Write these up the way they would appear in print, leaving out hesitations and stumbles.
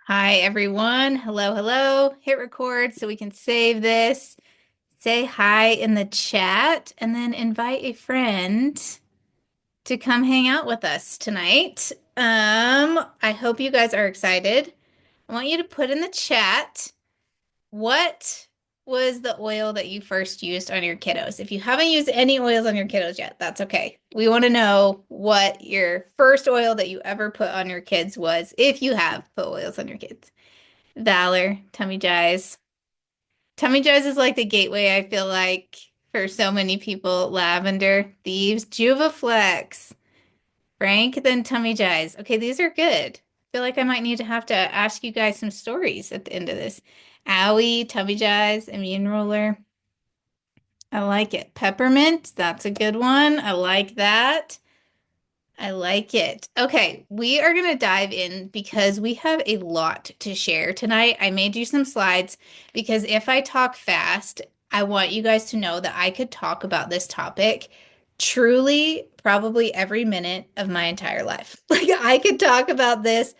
Hi, everyone. Hello, hello. Hit record so we can save this. Say hi in the chat and then invite a friend to come hang out with us tonight. I hope you guys are excited. I want you to put in the chat what was the oil that you first used on your kiddos. If you haven't used any oils on your kiddos yet, that's okay. We want to know what your first oil that you ever put on your kids was, if you have put oils on your kids. Valor, tummy jies. Tummy jies is like the gateway, I feel like, for so many people. Lavender, Thieves, Juvaflex, Frank, then tummy jies. Okay, these are good. I feel like I might need to have to ask you guys some stories at the end of this. Owie, tummy jies, immune roller. I like it. Peppermint, that's a good one. I like that. I like it. Okay, we are going to dive in because we have a lot to share tonight. I made you some slides because if I talk fast, I want you guys to know that I could talk about this topic truly probably every minute of my entire life. Like I could talk about this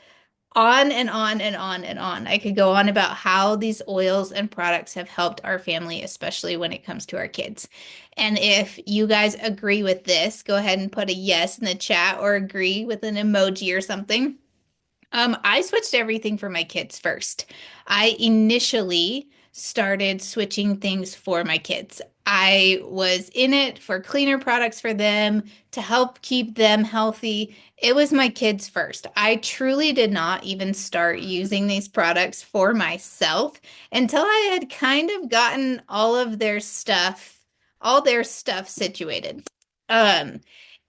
on and on and on and on. I could go on about how these oils and products have helped our family, especially when it comes to our kids. And if you guys agree with this, go ahead and put a yes in the chat or agree with an emoji or something. I switched everything for my kids first. I initially started switching things for my kids. I was in it for cleaner products for them to help keep them healthy. It was my kids first. I truly did not even start using these products for myself until I had kind of gotten all their stuff situated. Um,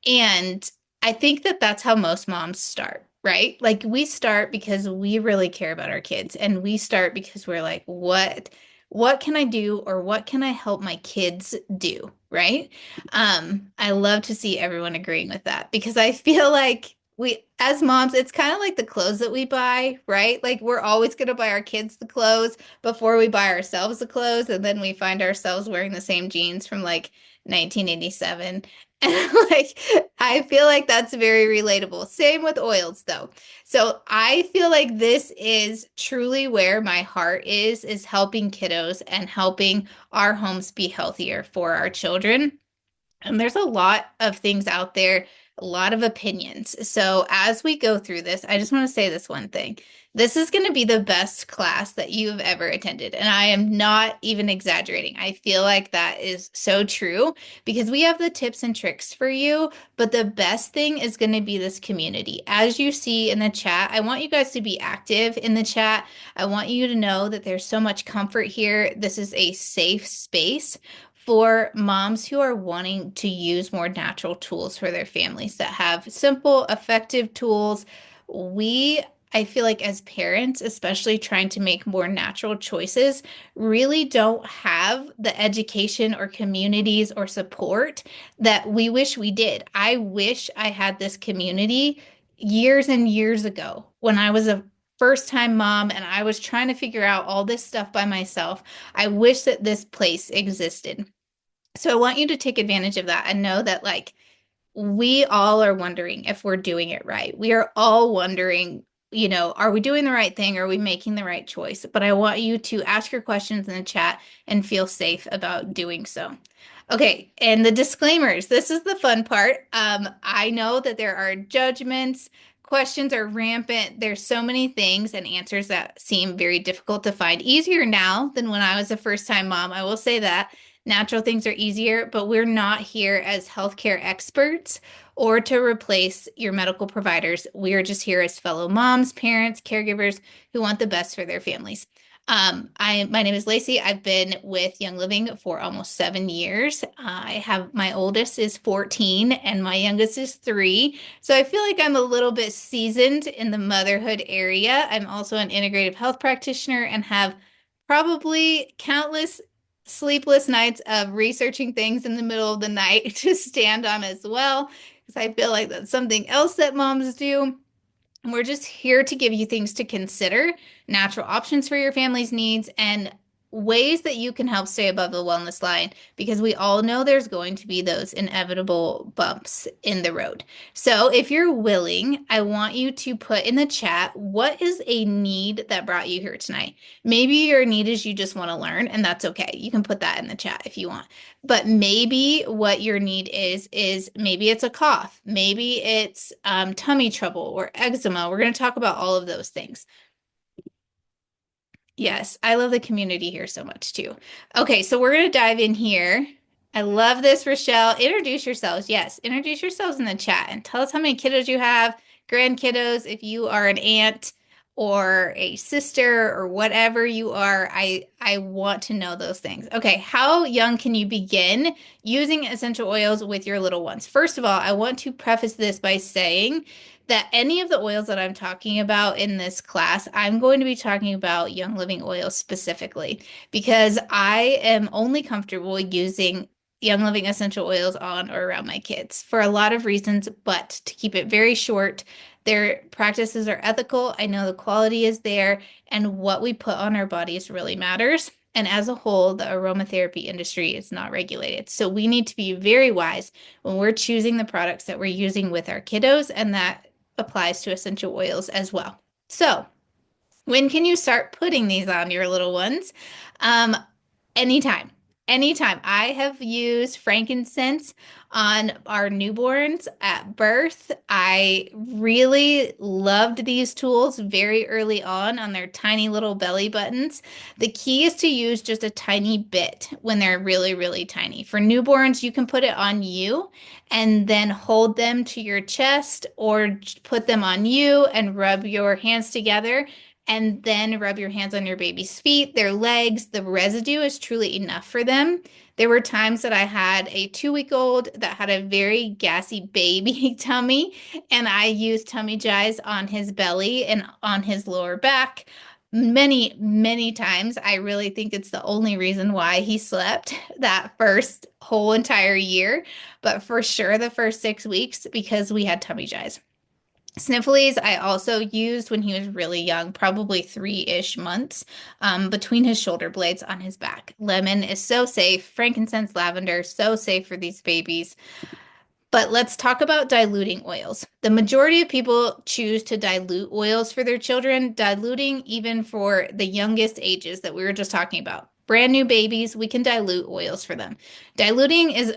and I think that that's how most moms start, right? Like we start because we really care about our kids and we start because we're like, what can I do or what can I help my kids do, right? I love to see everyone agreeing with that because I feel like we as moms, it's kind of like the clothes that we buy, right? Like we're always going to buy our kids the clothes before we buy ourselves the clothes and then we find ourselves wearing the same jeans from like 1987. And like, I feel like that's very relatable. Same with oils, though. So I feel like this is truly where my heart is helping kiddos and helping our homes be healthier for our children. And there's a lot of things out there, a lot of opinions. So as we go through this, I just want to say this one thing. This is going to be the best class that you have ever attended. And I am not even exaggerating. I feel like that is so true because we have the tips and tricks for you. But the best thing is going to be this community. As you see in the chat, I want you guys to be active in the chat. I want you to know that there's so much comfort here. This is a safe space for moms who are wanting to use more natural tools for their families that have simple, effective tools. I feel like as parents, especially trying to make more natural choices, really don't have the education or communities or support that we wish we did. I wish I had this community years and years ago when I was a first time mom and I was trying to figure out all this stuff by myself. I wish that this place existed. So I want you to take advantage of that and know that like we all are wondering if we're doing it right. We are all wondering, are we doing the right thing? Are we making the right choice? But I want you to ask your questions in the chat and feel safe about doing so. Okay, and the disclaimers. This is the fun part. I know that there are judgments, questions are rampant. There's so many things and answers that seem very difficult to find. Easier now than when I was a first-time mom. I will say that. Natural things are easier, but we're not here as healthcare experts or to replace your medical providers. We are just here as fellow moms, parents, caregivers who want the best for their families. My name is Lacey. I've been with Young Living for almost 7 years. I have my oldest is 14 and my youngest is 3. So I feel like I'm a little bit seasoned in the motherhood area. I'm also an integrative health practitioner and have probably countless sleepless nights of researching things in the middle of the night to stand on as well, because I feel like that's something else that moms do. And we're just here to give you things to consider, natural options for your family's needs, and ways that you can help stay above the wellness line, because we all know there's going to be those inevitable bumps in the road. So if you're willing, I want you to put in the chat, what is a need that brought you here tonight? Maybe your need is you just want to learn, and that's okay. You can put that in the chat if you want. But maybe what your need is maybe it's a cough, maybe it's tummy trouble or eczema. We're going to talk about all of those things. Yes, I love the community here so much too. Okay, so we're going to dive in here. I love this, Rochelle. Introduce yourselves. Yes, introduce yourselves in the chat and tell us how many kiddos you have, grandkiddos, if you are an aunt or a sister or whatever you are. I want to know those things. Okay, how young can you begin using essential oils with your little ones? First of all, I want to preface this by saying that any of the oils that I'm talking about in this class, I'm going to be talking about Young Living oils specifically because I am only comfortable using Young Living essential oils on or around my kids for a lot of reasons, but to keep it very short, their practices are ethical. I know the quality is there, and what we put on our bodies really matters. And as a whole, the aromatherapy industry is not regulated. So we need to be very wise when we're choosing the products that we're using with our kiddos, and that applies to essential oils as well. So, when can you start putting these on your little ones? Um, Anytime. Anytime. I have used frankincense on our newborns at birth. I really loved these tools very early on their tiny little belly buttons. The key is to use just a tiny bit when they're really, really tiny. For newborns, you can put it on you and then hold them to your chest or put them on you and rub your hands together and then rub your hands on your baby's feet, their legs. The residue is truly enough for them. There were times that I had a 2-week-old that had a very gassy baby tummy, and I used tummy jize on his belly and on his lower back many, many times. I really think it's the only reason why he slept that first whole entire year, but for sure the first 6 weeks because we had tummy jize. Sniffles, I also used when he was really young, probably 3-ish months, between his shoulder blades on his back. Lemon is so safe. Frankincense, lavender, so safe for these babies. But let's talk about diluting oils. The majority of people choose to dilute oils for their children, diluting even for the youngest ages that we were just talking about. Brand new babies, we can dilute oils for them. Diluting has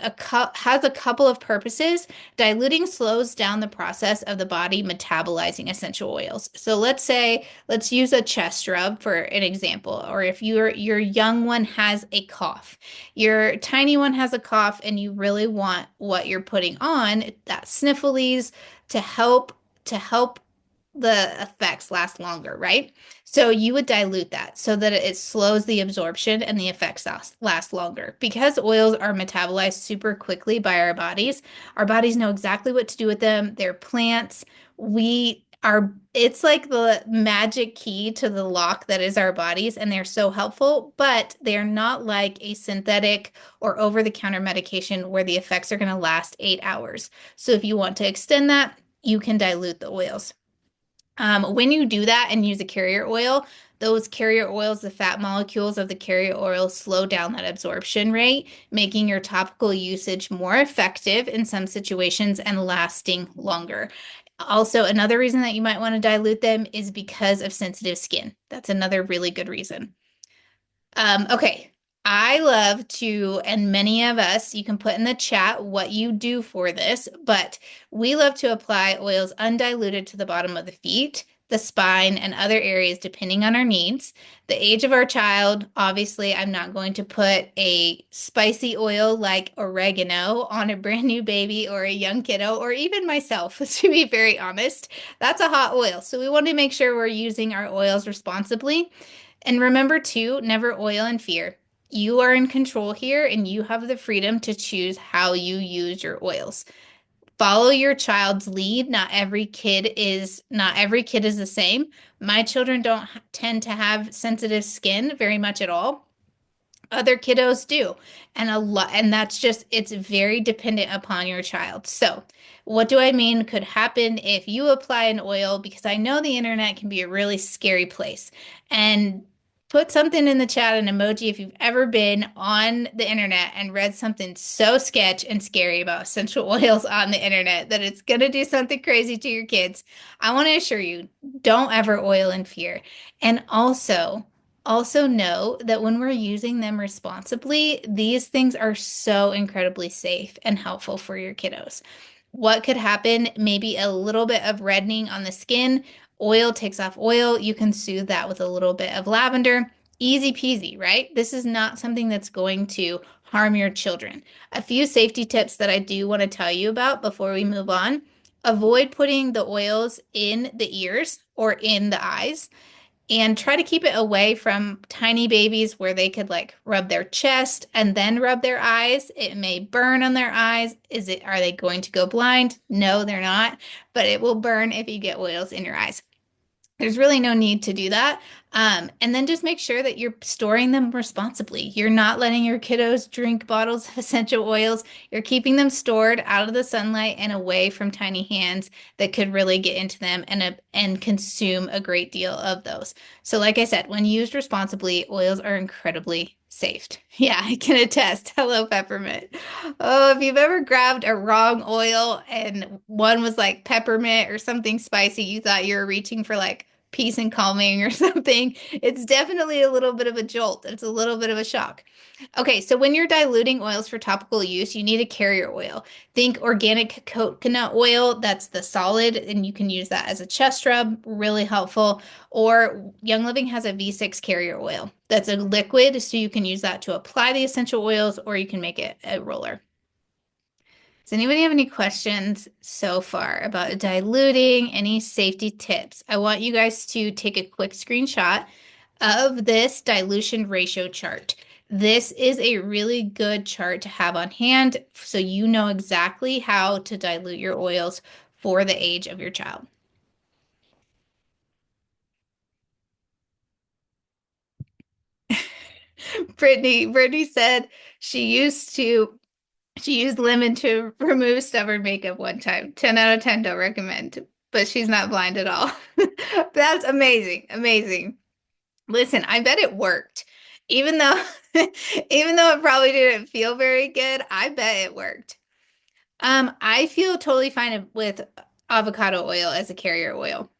a couple of purposes. Diluting slows down the process of the body metabolizing essential oils. So let's use a chest rub for an example, or if your young one has a cough. Your tiny one has a cough and you really want what you're putting on, that sniffles, to help the effects last longer, right? So you would dilute that so that it slows the absorption and the effects last longer. Because oils are metabolized super quickly by our bodies know exactly what to do with them. They're plants. It's like the magic key to the lock that is our bodies, and they're so helpful, but they're not like a synthetic or over-the-counter medication where the effects are going to last 8 hours. So if you want to extend that, you can dilute the oils. When you do that and use a carrier oil, those carrier oils, the fat molecules of the carrier oil slow down that absorption rate, making your topical usage more effective in some situations and lasting longer. Also, another reason that you might want to dilute them is because of sensitive skin. That's another really good reason. Okay. I love to, and many of us, you can put in the chat what you do for this, but we love to apply oils undiluted to the bottom of the feet, the spine, and other areas depending on our needs. The age of our child, obviously, I'm not going to put a spicy oil like oregano on a brand new baby or a young kiddo, or even myself, to be very honest. That's a hot oil. So we want to make sure we're using our oils responsibly. And remember too, never oil in fear. You are in control here and you have the freedom to choose how you use your oils. Follow your child's lead. Not every kid is the same. My children don't tend to have sensitive skin very much at all. Other kiddos do. And that's just, it's very dependent upon your child. So, what do I mean could happen if you apply an oil? Because I know the internet can be a really scary place. And put something in the chat, an emoji, if you've ever been on the internet and read something so sketch and scary about essential oils on the internet that it's going to do something crazy to your kids. I want to assure you, don't ever oil in fear. And also know that when we're using them responsibly, these things are so incredibly safe and helpful for your kiddos. What could happen? Maybe a little bit of reddening on the skin. Oil takes off oil. You can soothe that with a little bit of lavender. Easy peasy, right? This is not something that's going to harm your children. A few safety tips that I do want to tell you about before we move on. Avoid putting the oils in the ears or in the eyes, and try to keep it away from tiny babies where they could like rub their chest and then rub their eyes. It may burn on their eyes. Are they going to go blind? No, they're not, but it will burn if you get oils in your eyes. There's really no need to do that. And then just make sure that you're storing them responsibly. You're not letting your kiddos drink bottles of essential oils. You're keeping them stored out of the sunlight and away from tiny hands that could really get into them and consume a great deal of those. So, like I said, when used responsibly, oils are incredibly safe. Yeah, I can attest. Hello, peppermint. Oh, if you've ever grabbed a wrong oil and one was like peppermint or something spicy, you thought you were reaching for like peace and calming or something, it's definitely a little bit of a jolt. It's a little bit of a shock. Okay, so when you're diluting oils for topical use, you need a carrier oil. Think organic coconut oil, that's the solid, and you can use that as a chest rub, really helpful. Or Young Living has a V6 carrier oil. That's a liquid, so you can use that to apply the essential oils, or you can make it a roller. Does anybody have any questions so far about diluting? Any safety tips? I want you guys to take a quick screenshot of this dilution ratio chart. This is a really good chart to have on hand so you know exactly how to dilute your oils for the age of your child. Brittany said she used lemon to remove stubborn makeup one time. 10 out of 10 don't recommend, but she's not blind at all. That's amazing. Amazing. Listen, I bet it worked. Even though even though it probably didn't feel very good, I bet it worked. I feel totally fine with avocado oil as a carrier oil.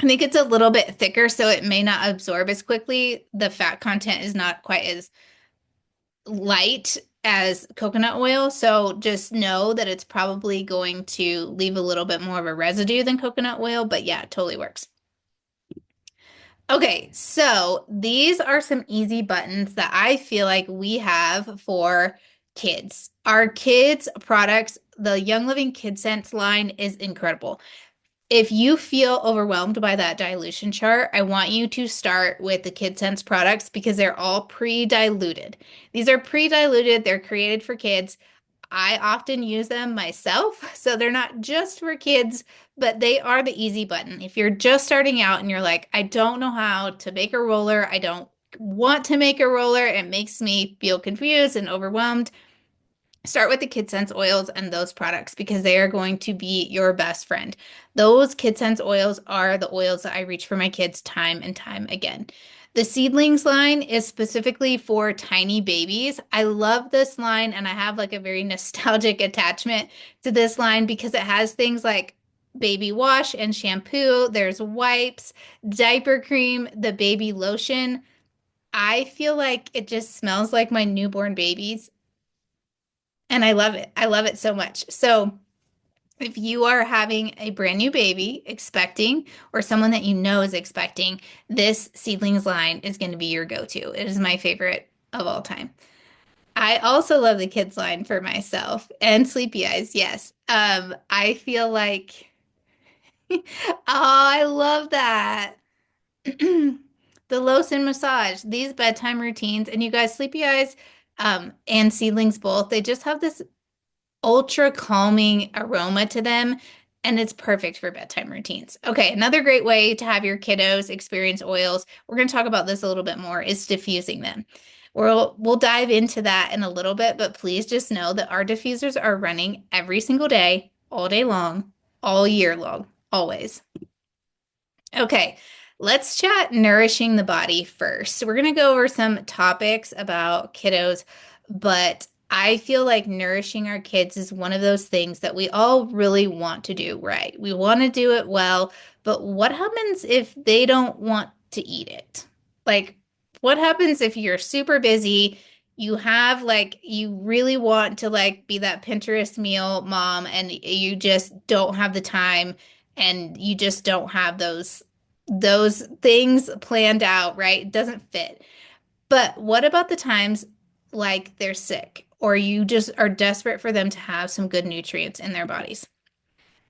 I think it's a little bit thicker, so it may not absorb as quickly. The fat content is not quite as light as coconut oil, so just know that it's probably going to leave a little bit more of a residue than coconut oil, but yeah, it totally works. Okay, so these are some easy buttons that I feel like we have for kids. Our kids' products, the Young Living Kid Sense line is incredible. If you feel overwhelmed by that dilution chart, I want you to start with the Kid Sense products because they're all pre-diluted. These are pre-diluted, they're created for kids. I often use them myself, so they're not just for kids, but they are the easy button. If you're just starting out and you're like, I don't know how to make a roller, I don't want to make a roller, it makes me feel confused and overwhelmed. Start with the KidSense oils and those products because they are going to be your best friend. Those KidSense oils are the oils that I reach for my kids time and time again. The Seedlings line is specifically for tiny babies. I love this line and I have like a very nostalgic attachment to this line because it has things like baby wash and shampoo, there's wipes, diaper cream, the baby lotion. I feel like it just smells like my newborn babies and I love it. I love it so much. So, if you are having a brand new baby expecting, or someone that you know is expecting, this Seedlings line is going to be your go-to. It is my favorite of all time. I also love the kids line for myself and Sleepy Eyes. Yes. I feel like, oh, I love that. The Lotion massage, these bedtime routines, and you guys, Sleepy Eyes, and Seedlings both, they just have this ultra calming aroma to them, and it's perfect for bedtime routines. Okay, another great way to have your kiddos experience oils, we're going to talk about this a little bit more, is diffusing them. We'll dive into that in a little bit, but please just know that our diffusers are running every single day, all day long, all year long, always. Okay, Let's chat nourishing the body first. So we're going to go over some topics about kiddos, but I feel like nourishing our kids is one of those things that we all really want to do right. We want to do it well, but what happens if they don't want to eat it? Like, what happens if you're super busy? You have like, you really want to like be that Pinterest meal mom, and you just don't have the time and you just don't have those things planned out, right? It doesn't fit. But what about the times like they're sick or you just are desperate for them to have some good nutrients in their bodies?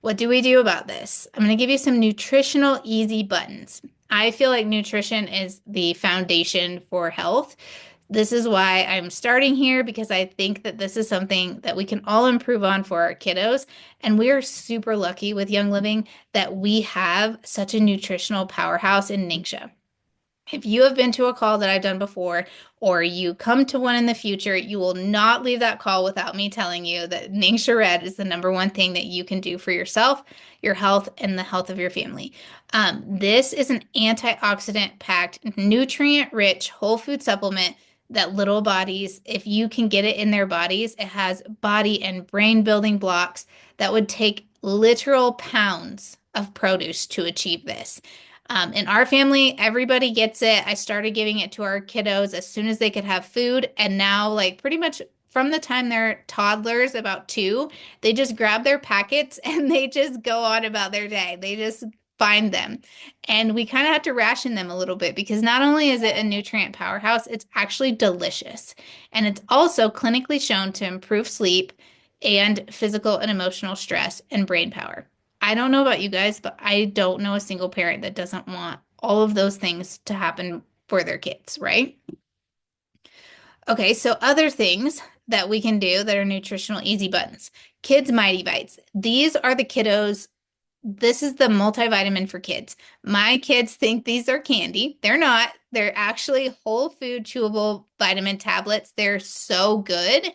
What do we do about this? I'm going to give you some nutritional easy buttons. I feel like nutrition is the foundation for health. This is why I'm starting here because I think that this is something that we can all improve on for our kiddos. And we are super lucky with Young Living that we have such a nutritional powerhouse in Ningxia. If you have been to a call that I've done before, or you come to one in the future, you will not leave that call without me telling you that Ningxia Red is the number one thing that you can do for yourself, your health, and the health of your family. This is an antioxidant packed, nutrient rich whole food supplement that little bodies, if you can get it in their bodies, it has body and brain building blocks that would take literal pounds of produce to achieve this. In our family, everybody gets it. I started giving it to our kiddos as soon as they could have food. And now, like, pretty much from the time they're toddlers, about two, they just grab their packets and they just go on about their day. They just find them. And we kind of have to ration them a little bit because not only is it a nutrient powerhouse, it's actually delicious. And it's also clinically shown to improve sleep and physical and emotional stress and brain power. I don't know about you guys, but I don't know a single parent that doesn't want all of those things to happen for their kids, right? Okay, so other things that we can do that are nutritional easy buttons. Kids Mighty Bites. These are the kiddos. This is the multivitamin for kids. My kids think these are candy. They're not. They're actually whole food chewable vitamin tablets. They're so good,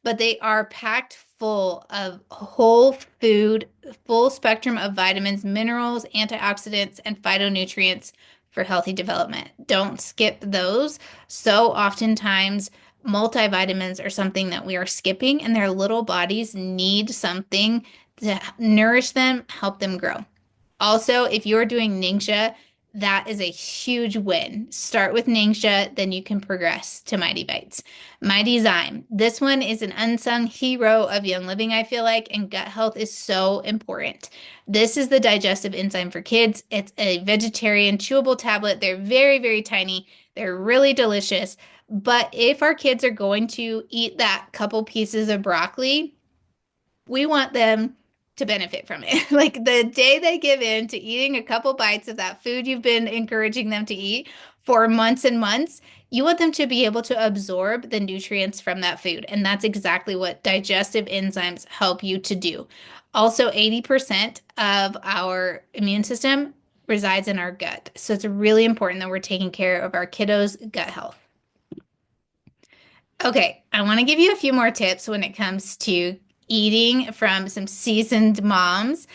but they are packed full of whole food, full spectrum of vitamins, minerals, antioxidants, and phytonutrients for healthy development. Don't skip those. So oftentimes, multivitamins are something that we are skipping, and their little bodies need something to nourish them, help them grow. Also, if you're doing Ningxia, that is a huge win. Start with Ningxia, then you can progress to Mighty Bites. Mighty Zyme. This one is an unsung hero of Young Living, I feel like, and gut health is so important. This is the digestive enzyme for kids. It's a vegetarian chewable tablet. They're very, very tiny. They're really delicious. But if our kids are going to eat that couple pieces of broccoli, we want them to benefit from it. Like the day they give in to eating a couple bites of that food you've been encouraging them to eat for months and months, you want them to be able to absorb the nutrients from that food. And that's exactly what digestive enzymes help you to do. Also, 80% of our immune system resides in our gut. So it's really important that we're taking care of our kiddos' gut health. Okay, I want to give you a few more tips when it comes to eating from some seasoned moms,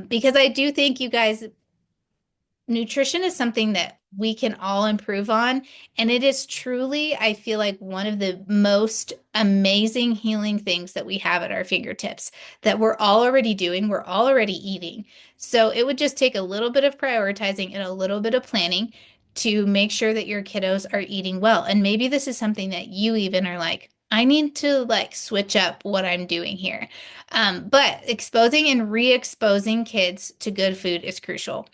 because I do think you guys nutrition is something that we can all improve on. And it is truly, I feel like, one of the most amazing healing things that we have at our fingertips that we're all already doing, we're all already eating. So it would just take a little bit of prioritizing and a little bit of planning to make sure that your kiddos are eating well. And maybe this is something that you even are like, I need to like switch up what I'm doing here. But exposing and re-exposing kids to good food is crucial.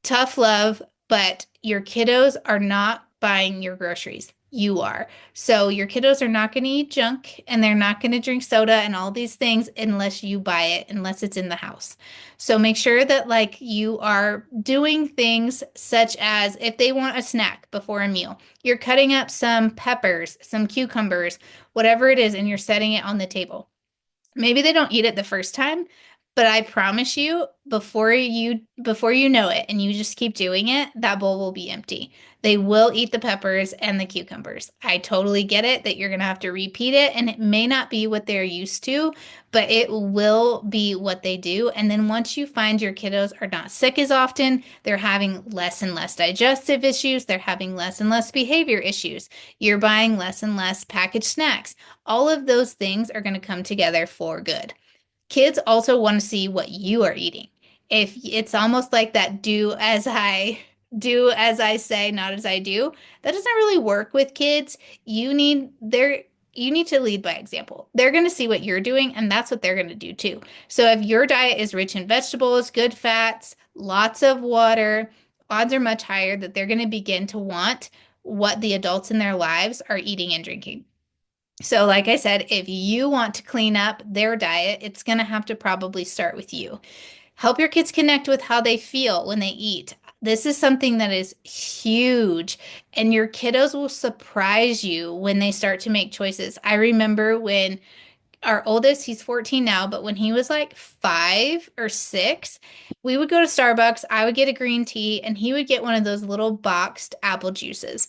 Tough love, but your kiddos are not buying your groceries. You are. So your kiddos are not going to eat junk and they're not going to drink soda and all these things unless you buy it, unless it's in the house. So make sure that like you are doing things such as if they want a snack before a meal, you're cutting up some peppers, some cucumbers, whatever it is, and you're setting it on the table. Maybe they don't eat it the first time, But I promise you, before you know it and you just keep doing it, that bowl will be empty. They will eat the peppers and the cucumbers. I totally get it that you're gonna have to repeat it, and it may not be what they're used to, but it will be what they do. And then once you find your kiddos are not sick as often, they're having less and less digestive issues, they're having less and less behavior issues. You're buying less and less packaged snacks. All of those things are going to come together for good. Kids also want to see what you are eating. If it's almost like that do as I say, not as I do, that doesn't really work with kids. You need to lead by example. They're going to see what you're doing and that's what they're going to do too. So if your diet is rich in vegetables, good fats, lots of water, odds are much higher that they're going to begin to want what the adults in their lives are eating and drinking. So, like I said, if you want to clean up their diet, it's going to have to probably start with you. Help your kids connect with how they feel when they eat. This is something that is huge, and your kiddos will surprise you when they start to make choices. I remember when our oldest, he's 14 now, but when he was like 5 or 6, we would go to Starbucks. I would get a green tea, and he would get one of those little boxed apple juices.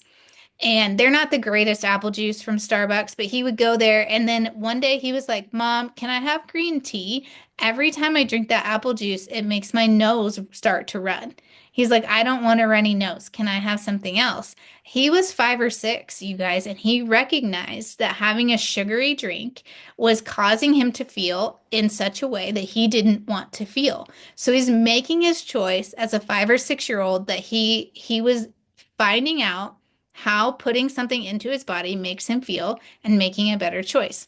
And they're not the greatest apple juice from Starbucks, but he would go there. And then one day he was like, Mom, can I have green tea? Every time I drink that apple juice, it makes my nose start to run. He's like, I don't want a runny nose. Can I have something else? He was 5 or 6, you guys, and he recognized that having a sugary drink was causing him to feel in such a way that he didn't want to feel. So he's making his choice as a 5 or 6 year old that he was finding out how putting something into his body makes him feel and making a better choice.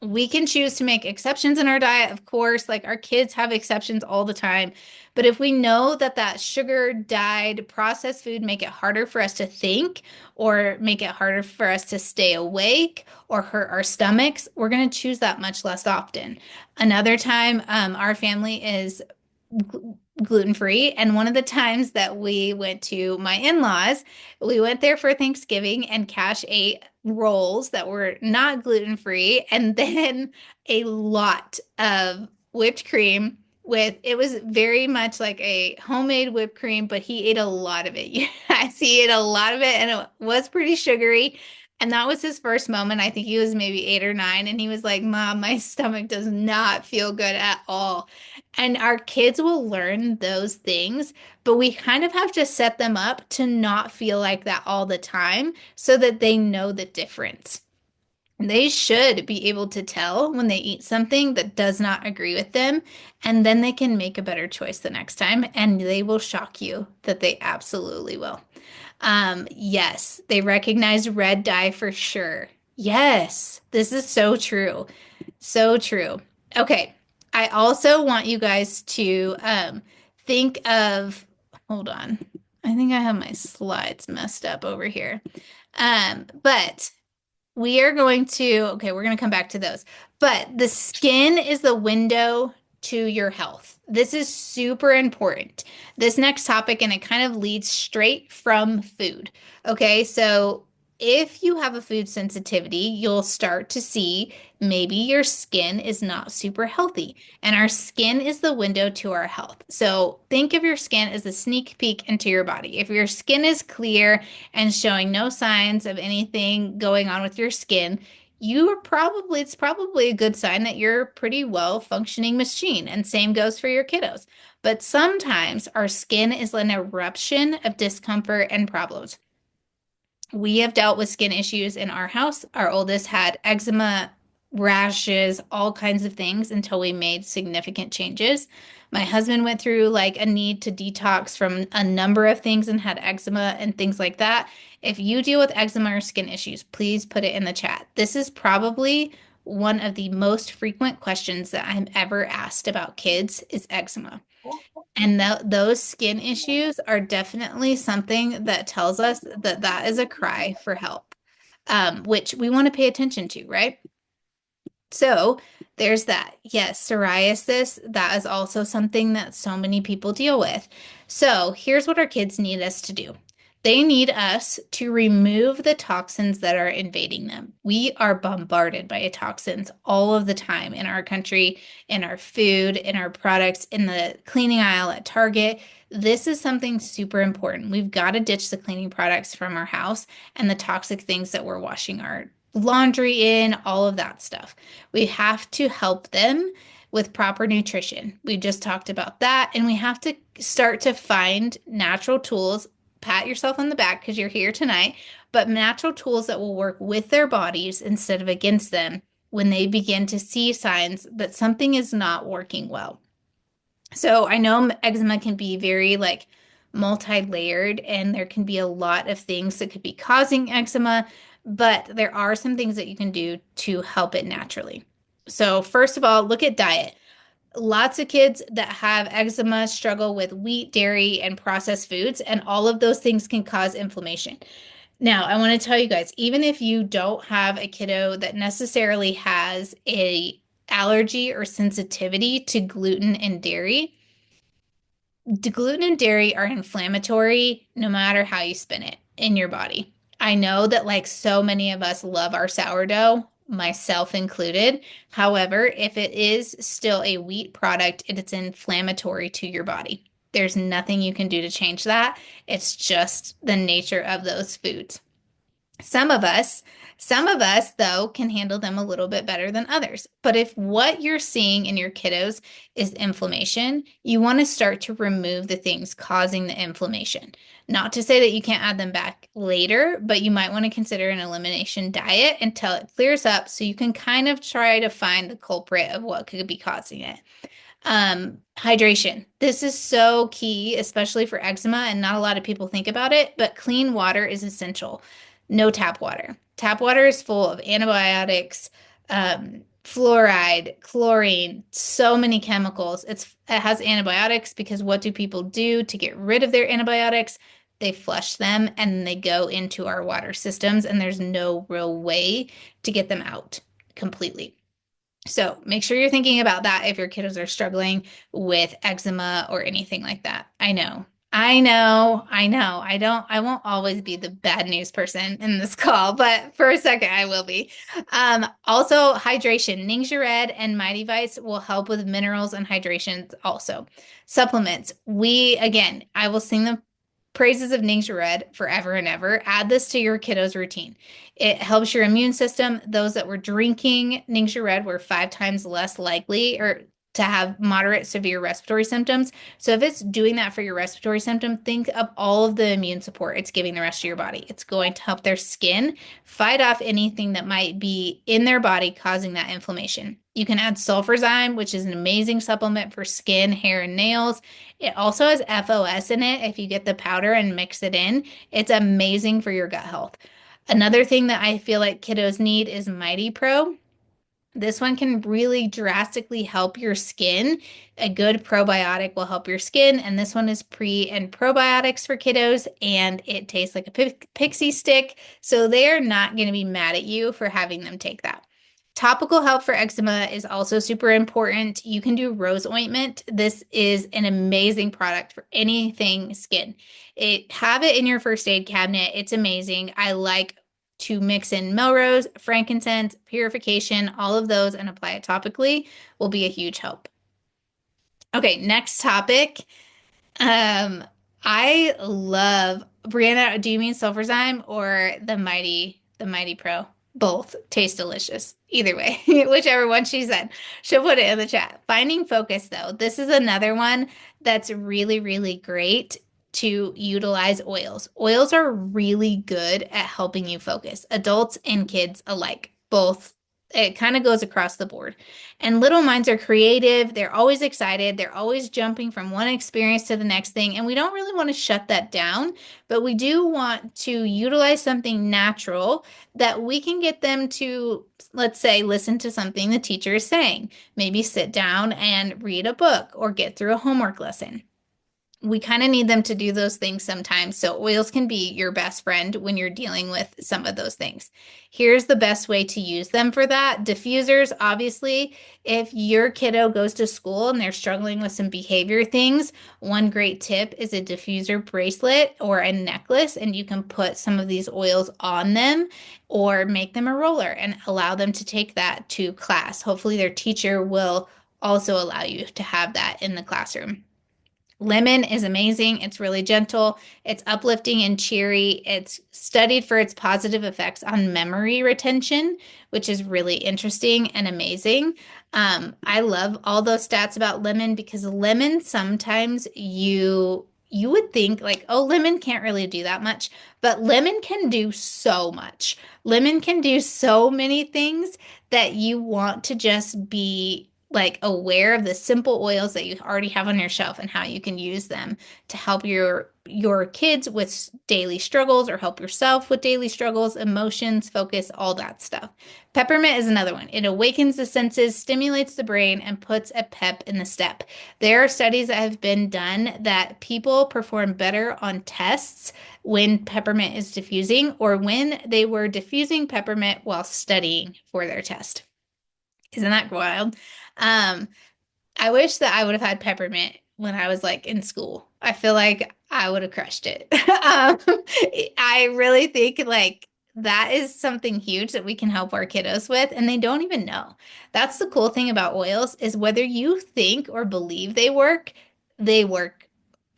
We can choose to make exceptions in our diet, of course, like our kids have exceptions all the time. But if we know that that sugar dyed processed food make it harder for us to think or make it harder for us to stay awake or hurt our stomachs, we're going to choose that much less often. Another time, our family is gluten free. And one of the times that we went to my in-laws, we went there for Thanksgiving and Cash ate rolls that were not gluten free and then a lot of whipped cream with it was very much like a homemade whipped cream, but he ate a lot of it. Yes, he ate a lot of it and it was pretty sugary. And that was his first moment. I think he was maybe 8 or 9, and he was like, Mom, my stomach does not feel good at all. And our kids will learn those things, but we kind of have to set them up to not feel like that all the time so that they know the difference. They should be able to tell when they eat something that does not agree with them, and then they can make a better choice the next time, and they will shock you that they absolutely will. Yes, they recognize red dye for sure. Yes, this is so true. So true. Okay. I also want you guys to think of, hold on. I think I have my slides messed up over here. But we are going to, okay, we're going to come back to those. But the skin is the window to your health. This is super important. This next topic, and it kind of leads straight from food. Okay, so if you have a food sensitivity, you'll start to see maybe your skin is not super healthy, and our skin is the window to our health. So think of your skin as a sneak peek into your body. If your skin is clear and showing no signs of anything going on with your skin, it's probably a good sign that you're a pretty well functioning machine. And same goes for your kiddos. But sometimes our skin is an eruption of discomfort and problems. We have dealt with skin issues in our house. Our oldest had eczema, rashes, all kinds of things until we made significant changes. My husband went through like a need to detox from a number of things and had eczema and things like that. If you deal with eczema or skin issues, please put it in the chat. This is probably one of the most frequent questions that I'm ever asked about kids is eczema. And those skin issues are definitely something that tells us that that is a cry for help, which we want to pay attention to, right? So there's that. Yes, psoriasis, that is also something that so many people deal with. So here's what our kids need us to do. They need us to remove the toxins that are invading them. We are bombarded by toxins all of the time in our country, in our food, in our products, in the cleaning aisle at Target. This is something super important. We've got to ditch the cleaning products from our house and the toxic things that we're washing our laundry in, all of that stuff. We have to help them with proper nutrition. We just talked about that, and we have to start to find natural tools. Pat yourself on the back because you're here tonight, but natural tools that will work with their bodies instead of against them when they begin to see signs that something is not working well. So I know eczema can be very like multi-layered and there can be a lot of things that could be causing eczema, but there are some things that you can do to help it naturally. So first of all, look at diet. Lots of kids that have eczema struggle with wheat, dairy, and processed foods, and all of those things can cause inflammation. Now, I want to tell you guys, even if you don't have a kiddo that necessarily has a allergy or sensitivity to gluten and dairy, gluten and dairy are inflammatory no matter how you spin it in your body. I know that like so many of us love our sourdough, myself included. However, if it is still a wheat product, it's inflammatory to your body. There's nothing you can do to change that. It's just the nature of those foods. Some of us, some of us though can handle them a little bit better than others. But if what you're seeing in your kiddos is inflammation, you want to start to remove the things causing the inflammation. Not to say that you can't add them back later, but you might want to consider an elimination diet until it clears up so you can kind of try to find the culprit of what could be causing it. Hydration. This is so key, especially for eczema, and not a lot of people think about it, but clean water is essential. No tap water. Tap water is full of antibiotics, fluoride, chlorine, so many chemicals. It has antibiotics because what do people do to get rid of their antibiotics? They flush them and they go into our water systems, and there's no real way to get them out completely. So make sure you're thinking about that if your kiddos are struggling with eczema or anything like that. I won't always be the bad news person in this call, but for a second I will be. Also hydration. Ningxia Red and Mighty Vites will help with minerals and hydration also. Supplements. Again, I will sing the praises of Ningxia Red forever and ever. Add this to your kiddos routine. It helps your immune system. Those that were drinking Ningxia Red were 5 times less likely or to have moderate severe respiratory symptoms. So if it's doing that for your respiratory symptom, think of all of the immune support it's giving the rest of your body. It's going to help their skin fight off anything that might be in their body causing that inflammation. You can add sulfurzyme, which is an amazing supplement for skin, hair, and nails. It also has FOS in it. If you get the powder and mix it in, it's amazing for your gut health. Another thing that I feel like kiddos need is Mighty Pro. This one can really drastically help your skin. A good probiotic will help your skin, and this one is pre and probiotics for kiddos, and it tastes like a pixie stick, so they're not going to be mad at you for having them take that. Topical help for eczema is also super important. You can do rose ointment. This is an amazing product for anything skin. Have it in your first aid cabinet. It's amazing. I like to mix in Melrose, frankincense, purification, all of those and apply it topically will be a huge help. Okay, next topic. I love Brianna, do you mean Sulfurzyme or the Mighty Pro? Both taste delicious. Either way, whichever one she said. She'll put it in the chat. Finding focus though. This is another one that's really, really great to utilize oils. Oils are really good at helping you focus, adults and kids alike, both. It kind of goes across the board. And little minds are creative. They're always excited. They're always jumping from one experience to the next thing. And we don't really want to shut that down, but we do want to utilize something natural that we can get them to, let's say, listen to something the teacher is saying. Maybe sit down and read a book or get through a homework lesson. we kind of need them to do those things sometimes. So oils can be your best friend when you're dealing with some of those things. Here's the best way to use them for that. Diffusers, obviously, if your kiddo goes to school and they're struggling with some behavior things, one great tip is a diffuser bracelet or a necklace, and you can put some of these oils on them or make them a roller and allow them to take that to class. Hopefully, their teacher will also allow you to have that in the classroom. Lemon is amazing. It's really gentle. It's uplifting and cheery. It's studied for its positive effects on memory retention, which is really interesting and amazing. I love all those stats about lemon because lemon sometimes you would think like, oh, lemon can't really do that much, but lemon can do so much. Lemon can do so many things that you want to just be like aware of the simple oils that you already have on your shelf and how you can use them to help your kids with daily struggles or help yourself with daily struggles, emotions, focus, all that stuff. Peppermint is another one. It awakens the senses, stimulates the brain, and puts a pep in the step. There are studies that have been done that people perform better on tests when peppermint is diffusing or when they were diffusing peppermint while studying for their test. Isn't that wild? Um, I wish that I would have had peppermint when I was like in school. I feel like I would have crushed it. I really think like that is something huge that we can help our kiddos with, and they don't even know. That's the cool thing about oils is whether you think or believe they work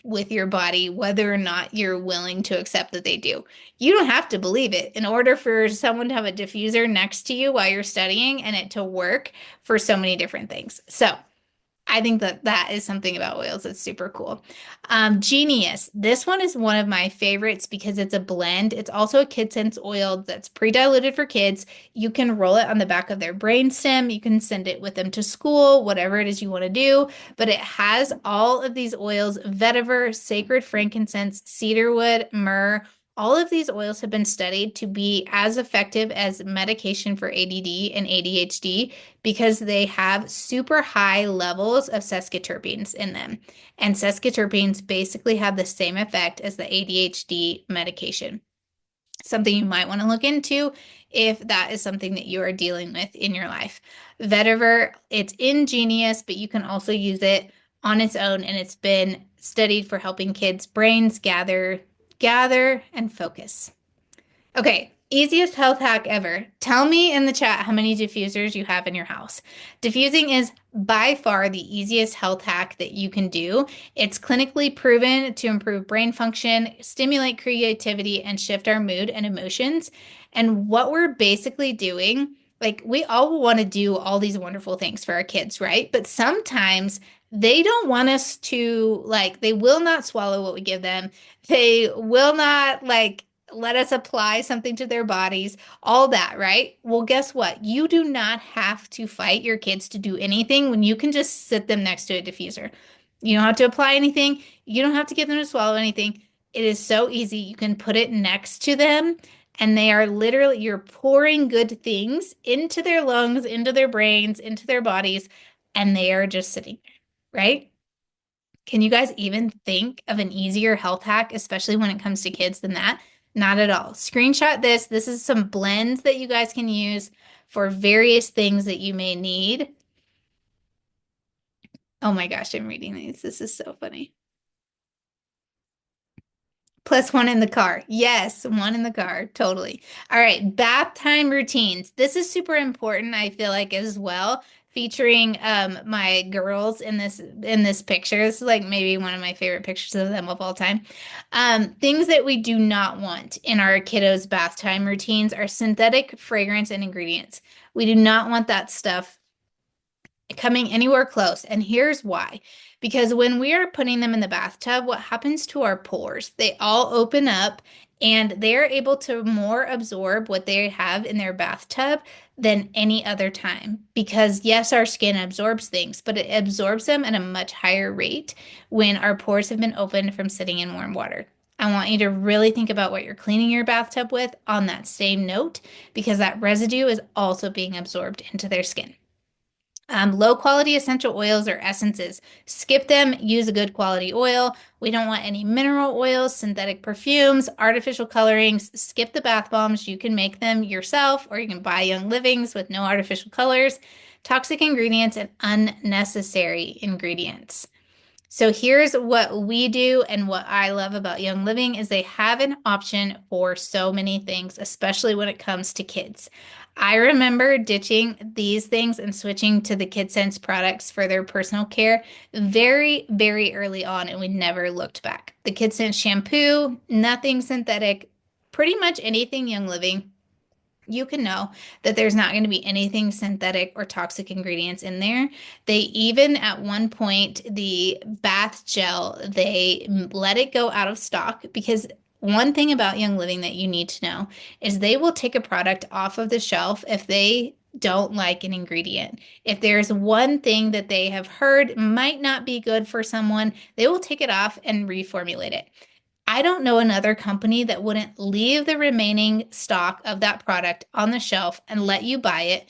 with your body, whether or not you're willing to accept that they do. You don't have to believe it. In order for someone to have a diffuser next to you while you're studying and it to work for so many different things. So, I think that that is something about oils that's super cool. Genius. This one is one of my favorites because it's a blend. It's also a kid sense oil that's pre-diluted for kids. You can roll it on the back of their brainstem. You can send it with them to school, whatever it is you want to do. But it has all of these oils, vetiver, sacred frankincense, cedarwood, myrrh. All of these oils have been studied to be as effective as medication for ADD and ADHD because they have super high levels of sesquiterpenes in them. And sesquiterpenes basically have the same effect as the ADHD medication. Something you might want to look into if that is something that you are dealing with in your life. Vetiver, it's ingenious, but you can also use it on its own, and it's been studied for helping kids' brains gather and focus. Okay, easiest health hack ever. Tell me in the chat how many diffusers you have in your house. Diffusing is by far the easiest health hack that you can do. It's clinically proven to improve brain function, stimulate creativity, and shift our mood and emotions. And what we're basically doing, like we all want to do all these wonderful things for our kids, right? But sometimes they don't want us to, like, they will not swallow what we give them. They will not, like, let us apply something to their bodies, all that, right? Well, guess what? You do not have to fight your kids to do anything when you can just sit them next to a diffuser. You don't have to apply anything. You don't have to get them to swallow anything. It is so easy. You can put it next to them, and they are literally, you're pouring good things into their lungs, into their brains, into their bodies, and they are just sitting there, right? Can you guys even think of an easier health hack, especially when it comes to kids, than that? Not at all. Screenshot this. This is some blends that you guys can use for various things that you may need. Oh my gosh, I'm reading these. This is so funny. Plus one in the car. Yes, one in the car. Totally. All right, bath time routines. This is super important, I feel like, as well. Featuring my girls in this picture. This is like maybe one of my favorite pictures of them of all time. Things that we do not want in our kiddos' bath time routines are synthetic fragrance and ingredients. We do not want that stuff coming anywhere close. And here's why. Because when we are putting them in the bathtub, what happens to our pores? They all open up and they're able to more absorb what they have in their bathtub than any other time. Because yes, our skin absorbs things, but it absorbs them at a much higher rate when our pores have been opened from sitting in warm water. I want you to really think about what you're cleaning your bathtub with on that same note, because that residue is also being absorbed into their skin. Low quality essential oils or essences. Skip them, use a good quality oil. We don't want any mineral oils, synthetic perfumes, artificial colorings. Skip the bath bombs. You can make them yourself, or you can buy Young Livings with no artificial colors. Toxic ingredients and unnecessary ingredients. So here's what we do and what I love about Young Living is they have an option for so many things, especially when it comes to kids. I remember ditching these things and switching to the KidSense products for their personal care very, very early on, and we never looked back. The KidSense shampoo, nothing synthetic, pretty much anything Young Living you can know that there's not going to be anything synthetic or toxic ingredients in there. They even at one point, the bath gel, they let it go out of stock because one thing about Young Living that you need to know is they will take a product off of the shelf if they don't like an ingredient. If there's one thing that they have heard might not be good for someone, they will take it off and reformulate it. I don't know another company that wouldn't leave the remaining stock of that product on the shelf and let you buy it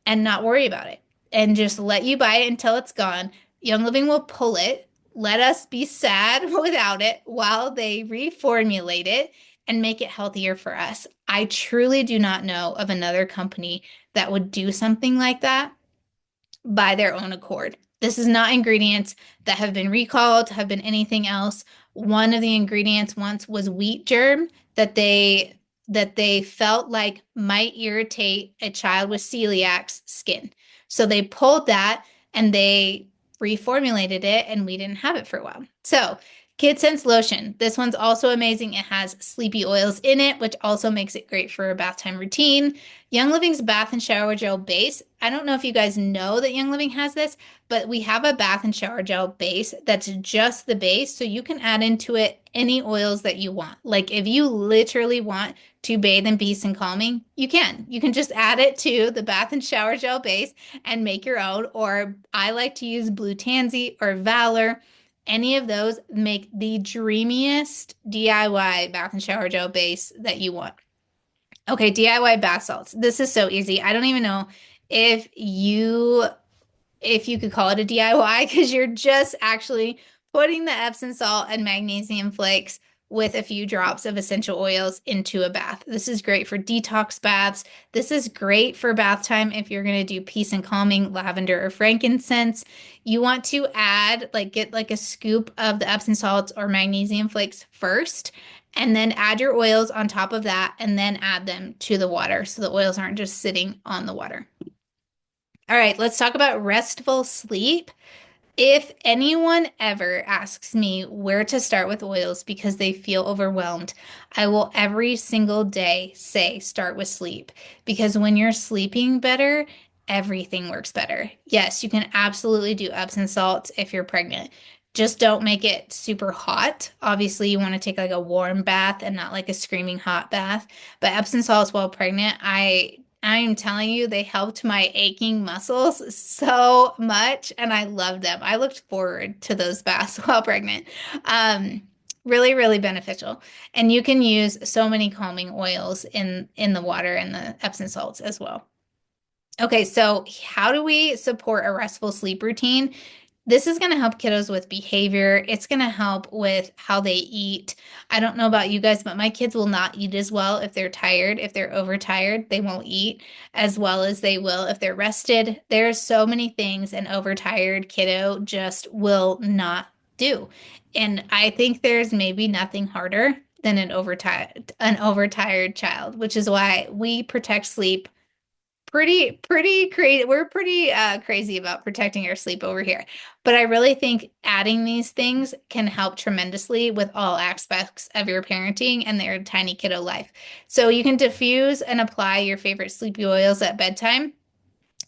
and not worry about it and just let you buy it until it's gone. Young Living will pull it, let us be sad without it while they reformulate it and make it healthier for us. I truly do not know of another company that would do something like that by their own accord. This is not ingredients that have been recalled, have been anything else. One of the ingredients once was wheat germ that they felt like might irritate a child with celiac's skin. So they pulled that and they reformulated it and we didn't have it for a while. So Kid Sense lotion. This one's also amazing. It has sleepy oils in it, which also makes it great for a bath time routine. Young Living's bath and shower gel base. I don't know if you guys know that Young Living has this, but we have a bath and shower gel base that's just the base. So you can add into it any oils that you want. Like if you literally want to bathe in peace and calming, you can. You can just add it to the bath and shower gel base and make your own. Or I like to use Blue Tansy or Valor. Any of those make the dreamiest DIY bath and shower gel base that you want. Okay, DIY bath salts. This is so easy. I don't even know if you could call it a DIY because you're just actually putting the Epsom salt and magnesium flakes with a few drops of essential oils into a bath. This is great for detox baths. This is great for bath time if you're going to do peace and calming lavender or frankincense. You want to add, like, get like a scoop of the Epsom salts or magnesium flakes first, and then add your oils on top of that, and then add them to the water so the oils aren't just sitting on the water. All right, let's talk about restful sleep. If anyone ever asks me where to start with oils because they feel overwhelmed, I will every single day say start with sleep because when you're sleeping better, everything works better. Yes, you can absolutely do Epsom salts if you're pregnant. Just don't make it super hot. Obviously, you want to take like a warm bath and not like a screaming hot bath. But Epsom salts while pregnant, I'm telling you, they helped my aching muscles so much, and I loved them. I looked forward to those baths while pregnant. Um, Really, really beneficial. And you can use so many calming oils in the water and the Epsom salts as well. Okay, so how do we support a restful sleep routine? This is going to help kiddos with behavior. It's going to help with how they eat. I don't know about you guys, but my kids will not eat as well if they're tired. If they're overtired, they won't eat as well as they will if they're rested. There's so many things an overtired kiddo just will not do. And I think there's maybe nothing harder than an overtired child, which is why we protect sleep pretty crazy. We're pretty crazy about protecting our sleep over here. But I really think adding these things can help tremendously with all aspects of your parenting and their tiny kiddo life. So you can diffuse and apply your favorite sleepy oils at bedtime.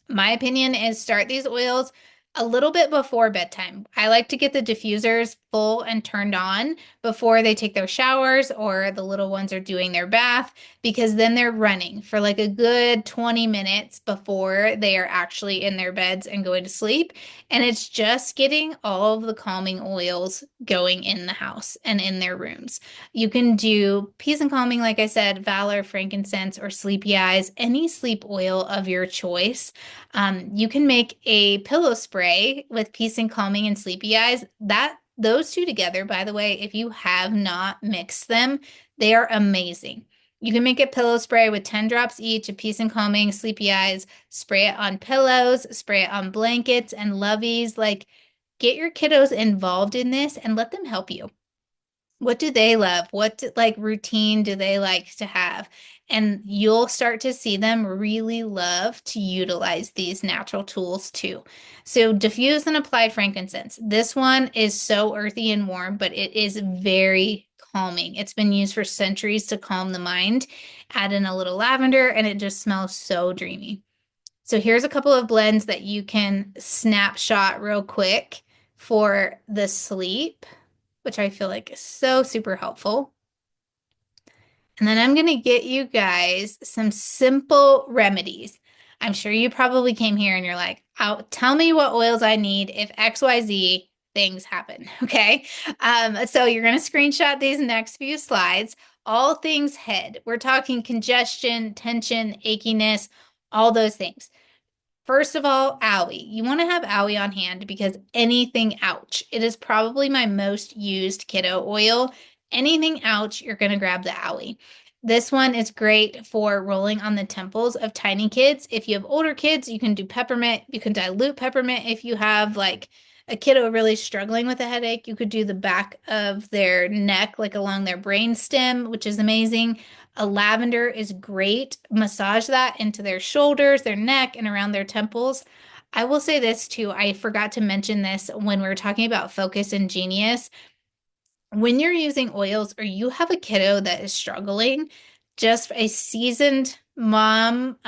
My opinion is start these oils A little bit before bedtime. I like to get the diffusers full and turned on before they take their showers or the little ones are doing their bath, because then they're running for like a good 20 minutes before they are actually in their beds and going to sleep. And it's just getting all of the calming oils going in the house and in their rooms. You can do peace and calming, like I said, Valor, frankincense, or sleepy eyes, any sleep oil of your choice. You can make a pillow spray with peace and calming and sleepy eyes. That those two together, by the way, if you have not mixed them, they are amazing. You can make a pillow spray with 10 drops each of peace and calming, sleepy eyes, spray it on pillows, spray it on blankets and loveys. Like, get your kiddos involved in this and let them help you. What do they love? Like routine do they like to have? And you'll start to see them really love to utilize these natural tools too. So diffuse and applied frankincense. This one is so earthy and warm, but it is very calming. It's been used for centuries to calm the mind. Add in a little lavender and it just smells so dreamy. So here's a couple of blends that you can snapshot real quick for the sleep, which I feel like is so super helpful. And then I'm going to get you guys some simple remedies. I'm sure you probably came here and you're like, oh, tell me what oils I need if XYZ things happen. Okay. So you're going to screenshot these next few slides. All things head. We're talking congestion, tension, achiness, all those things. First of all, owie. You want to have owie on hand because anything ouch. It is probably my most used kiddo oil. Anything ouch, you're going to grab the owie. This one is great for rolling on the temples of tiny kids. If you have older kids, you can do peppermint. You can dilute peppermint if you have like a kiddo really struggling with a headache. You could do the back of their neck, like along their brain stem, which is amazing. A lavender is great. Massage that into their shoulders, their neck, and around their temples. I will say this too. I forgot to mention this when we were talking about focus and genius. When you're using oils or you have a kiddo that is struggling, just a seasoned mom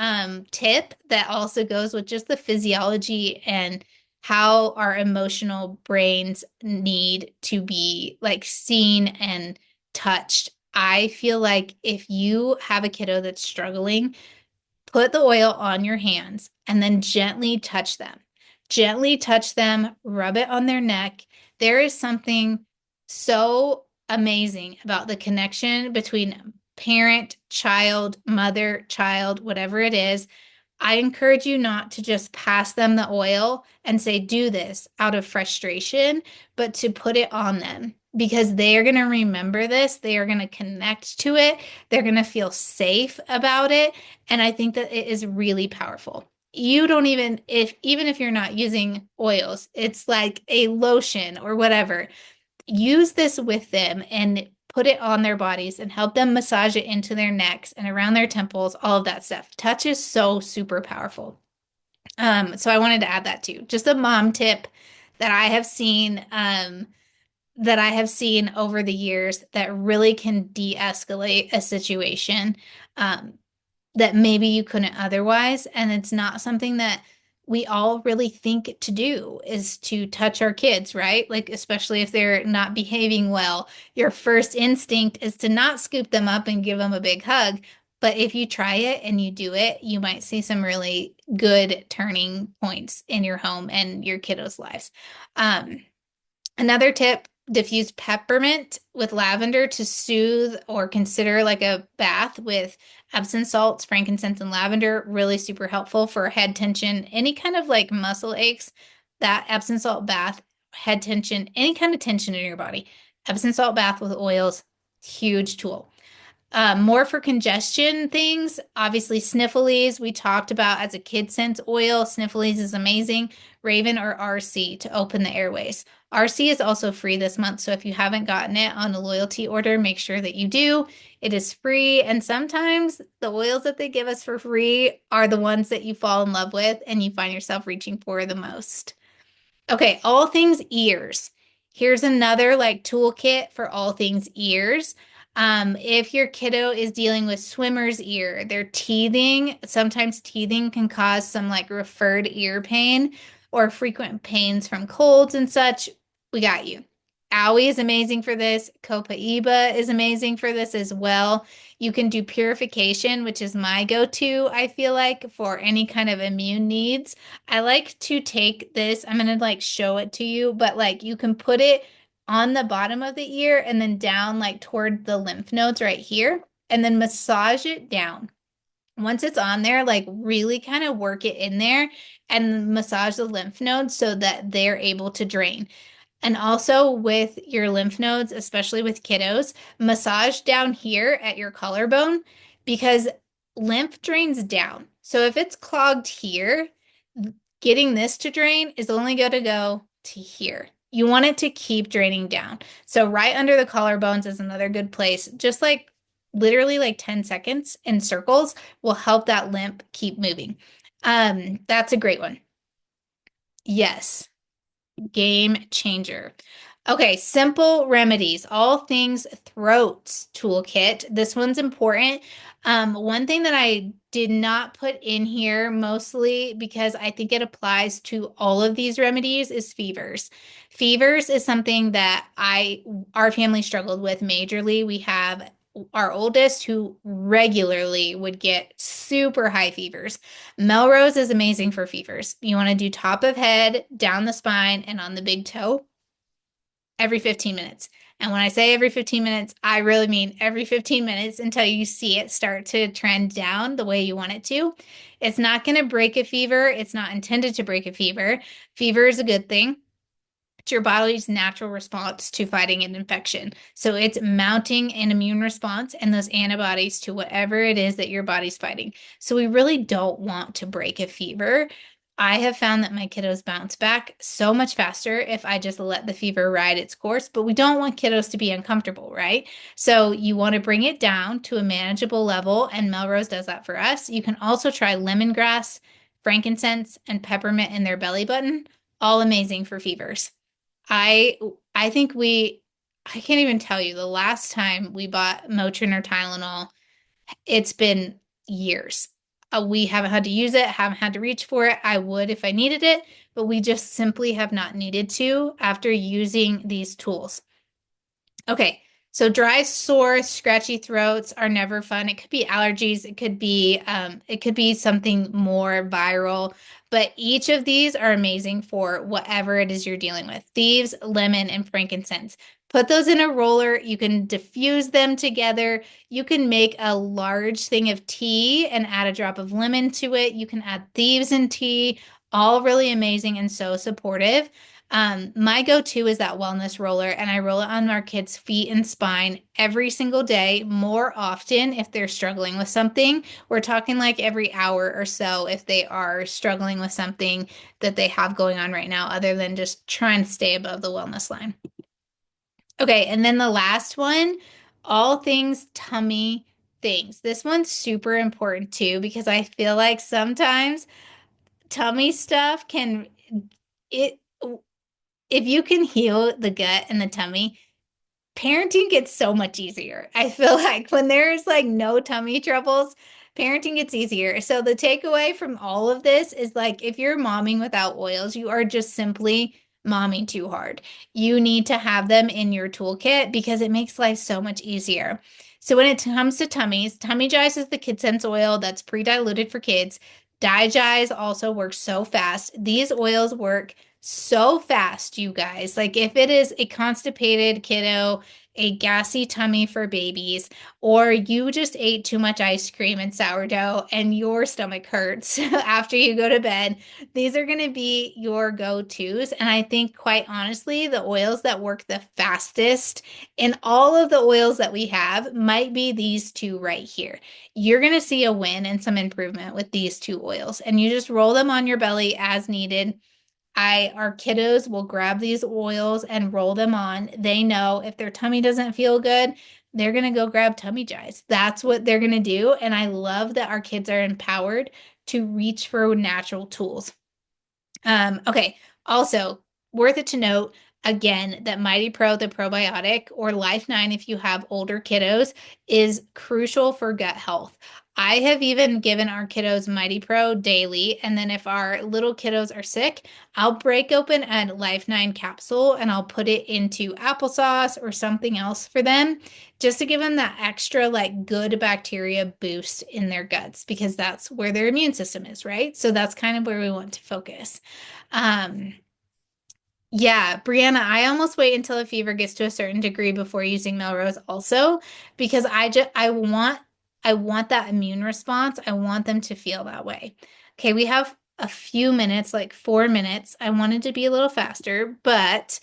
tip that also goes with just the physiology and how our emotional brains need to be like seen and touched. I feel like if you have a kiddo that's struggling, put the oil on your hands and then gently touch them. Gently touch them, rub it on their neck. There is something so amazing about the connection between parent, child, mother, child, whatever it is. I encourage you not to just pass them the oil and say, do this out of frustration, but to put it on them because they are going to remember this. They are going to connect to it. They're going to feel safe about it. And I think that it is really powerful. You don't even if you're not using oils, it's like a lotion or whatever. Use this with them and put it on their bodies and help them massage it into their necks and around their temples, all of that stuff. Touch is so super powerful. So I wanted to add that too. Just a mom tip that I have seen, over the years that really can de-escalate a situation. Um, that maybe you couldn't otherwise. And it's not something that we all really think to do is to touch our kids, right? Like, especially if they're not behaving well, your first instinct is to not scoop them up and give them a big hug. But if you try it and you do it, you might see some really good turning points in your home and your kiddos' lives. Um, Another tip, diffuse peppermint with lavender to soothe or consider like a bath with Epsom salts, frankincense, and lavender. Really super helpful for head tension, any kind of like muscle aches. That Epsom salt bath, head tension, any kind of tension in your body. Epsom salt bath with oils, huge tool. More for congestion things, obviously Sniffles we talked about as a kid scent oil. Sniffles is amazing. Raven or RC to open the airways. RC is also free this month, so if you haven't gotten it on a loyalty order, make sure that you do. It is free, and sometimes the oils that they give us for free are the ones that you fall in love with and you find yourself reaching for the most. Okay, all things ears. Here's another like toolkit for all things ears. If your kiddo is dealing with swimmer's ear, they're teething. Sometimes teething can cause some like referred ear pain. or frequent pains from colds and such, we got you. Owie is amazing for this. Copaiba is amazing for this as well. You can do purification, which is my go-to, I feel like, for any kind of immune needs. I like to take this, I'm gonna like show it to you, but like you can put it on the bottom of the ear and then down like toward the lymph nodes right here, and then massage it down. Once it's on there, like really kind of work it in there and massage the lymph nodes so that they're able to drain. And also with your lymph nodes, especially with kiddos, massage down here at your collarbone because lymph drains down. So if it's clogged here, getting this to drain is only going to go to here. You want it to keep draining down. So right under the collarbones is another good place. Just like literally like 10 seconds in circles will help that lymph keep moving. That's a great one. Yes. Game changer. Okay, simple remedies, all things throats toolkit. This one's important. One thing that I did not put in here mostly because I think it applies to all of these remedies is fevers. Fevers is something that our family struggled with majorly. We have our oldest who regularly would get super high fevers. Melrose is amazing for fevers. You want to do top of head, down the spine, and on the big toe every 15 minutes. And when I say every 15 minutes, I really mean every 15 minutes until you see it start to trend down the way you want it to. It's not going to break a fever. It's not intended to break a fever. Fever is a good thing. It's your body's natural response to fighting an infection. So it's mounting an immune response and those antibodies to whatever it is that your body's fighting. So we really don't want to break a fever. I have found that my kiddos bounce back so much faster if I just let the fever ride its course, but we don't want kiddos to be uncomfortable, right? So you want to bring it down to a manageable level, and Melrose does that for us. You can also try lemongrass, frankincense, and peppermint in their belly button, all amazing for fevers. I I think I can't even tell you the last time we bought Motrin or Tylenol. It's been years. We haven't had to use it, haven't had to reach for it. I would if I needed it, but we just simply have not needed to after using these tools. Okay, so dry, sore, scratchy throats are never fun. It could be allergies, it could be something more viral, but each of these are amazing for whatever it is you're dealing with. Thieves, lemon, and frankincense. Put those in a roller. You can diffuse them together. You can make a large thing of tea and add a drop of lemon to it. You can add thieves in tea. All really amazing and so supportive. My go-to is that wellness roller, and I roll it on our kids' feet and spine every single day, more often if they're struggling with something. We're talking like every hour or so if they are struggling with something that they have going on right now, other than just trying to stay above the wellness line. Okay, and then the last one, all things tummy things. This one's super important too because I feel like sometimes tummy stuff can it if you can heal the gut and the tummy, parenting gets so much easier. I feel like when there's like no tummy troubles, parenting gets easier. So the takeaway from all of this is like if you're momming without oils, you are just simply momming too hard. You need to have them in your toolkit because it makes life so much easier. So when it comes to tummies, Tummy Jize is the Kid Sense oil that's pre-diluted for kids. Digize also works so fast. These oils work so fast, you guys. Like if it is a constipated kiddo, a gassy tummy for babies, or you just ate too much ice cream and sourdough and your stomach hurts after you go to bed, these are going to be your go-tos. And I think, quite honestly, the oils that work the fastest in all of the oils that we have might be these two right here. You're going to see a win and some improvement with these two oils, and you just roll them on your belly as needed. Our kiddos will grab these oils and roll them on. They know if their tummy doesn't feel good, they're going to go grab Tummy Jize. That's what they're going to do. And I love that our kids are empowered to reach for natural tools. Okay. Also, worth it to note, again, that Mighty Pro, the probiotic, or Life 9 if you have older kiddos, is crucial for gut health. I have even given our kiddos Mighty Pro daily, and then if our little kiddos are sick, I'll break open a Life 9 capsule and I'll put it into applesauce or something else for them just to give them that extra like good bacteria boost in their guts because that's where their immune system is, right? So that's kind of where we want to focus. Um, yeah, Brianna, I almost wait until a fever gets to a certain degree before using Melrose also because I want that immune response. I want them to feel that way. Okay, we have a few minutes, like 4 minutes. I wanted to be a little faster, but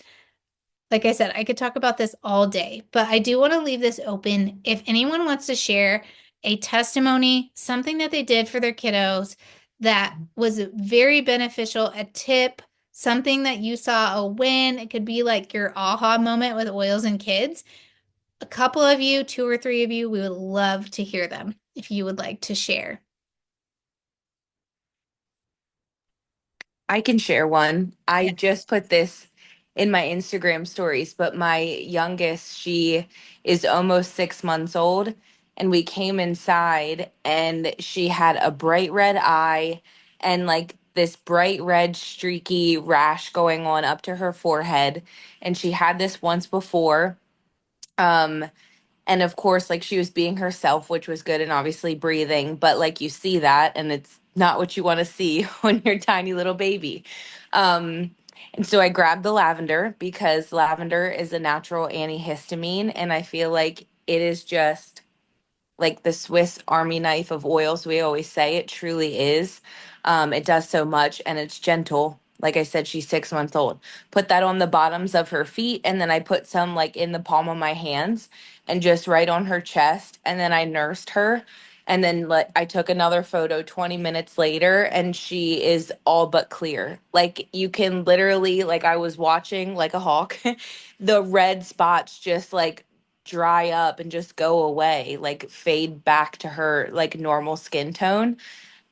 like I said, I could talk about this all day, but I do want to leave this open. If anyone wants to share a testimony, something that they did for their kiddos that was very beneficial, a tip, something that you saw a win, it could be like your aha moment with oils and kids. A couple of you, two or three of you, we would love to hear them if you would like to share. I can share one. I Yes. just put this in my Instagram stories, but my youngest, she is almost 6 months old, and we came inside and she had a bright red eye and like this bright red streaky rash going on up to her forehead. And she had this once before. Um, and of course, like she was being herself, which was good, and obviously breathing, but like you see that and it's not what you want to see when you're a tiny little baby. And so I grabbed the lavender because lavender is a natural antihistamine, and I feel like it is just like the Swiss Army knife of oils. We always say it truly is. It does so much, and it's gentle. Like I said, she's 6 months old. Put that on the bottoms of her feet, and then I put some like in the palm of my hands and just right on her chest. And then I nursed her. And then I took another photo 20 minutes later, and she is all but clear. Like you can literally, like I was watching like a hawk, the red spots just like dry up and just go away, like fade back to her like normal skin tone.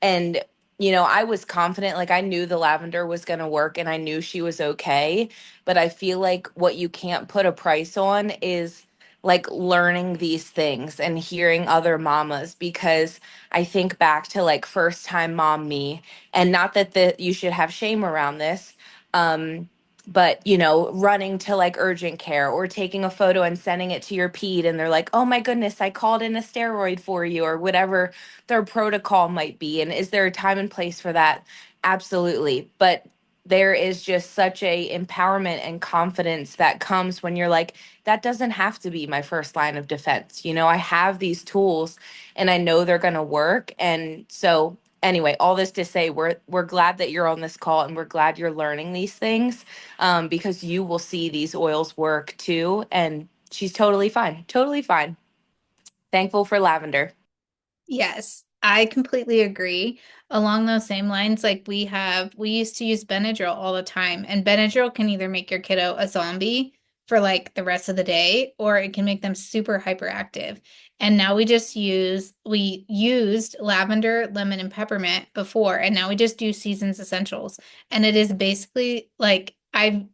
And, I was confident, like I knew the lavender was going to work and I knew she was okay. But I feel like what you can't put a price on is like learning these things and hearing other mamas, because I think back to like first time mom me, and not that you should have shame around this. But running to like urgent care or taking a photo and sending it to your ped, and they're like, oh my goodness, I called in a steroid for you, or whatever their protocol might be. And is there a time and place for that? Absolutely. But there is just such a empowerment and confidence that comes when you're like, that doesn't have to be my first line of defense. I have these tools and I know they're going to work. And so anyway, all this to say, we're glad that you're on this call, and we're glad you're learning these things, because you will see these oils work too. And she's totally fine, totally fine. Thankful for lavender. Yes, I completely agree. Along those same lines, like we used to use Benadryl all the time, and Benadryl can either make your kiddo a zombie for like the rest of the day, or it can make them super hyperactive. And now we used lavender, lemon, and peppermint before, and now we just do Seasons Essentials. And it is basically like I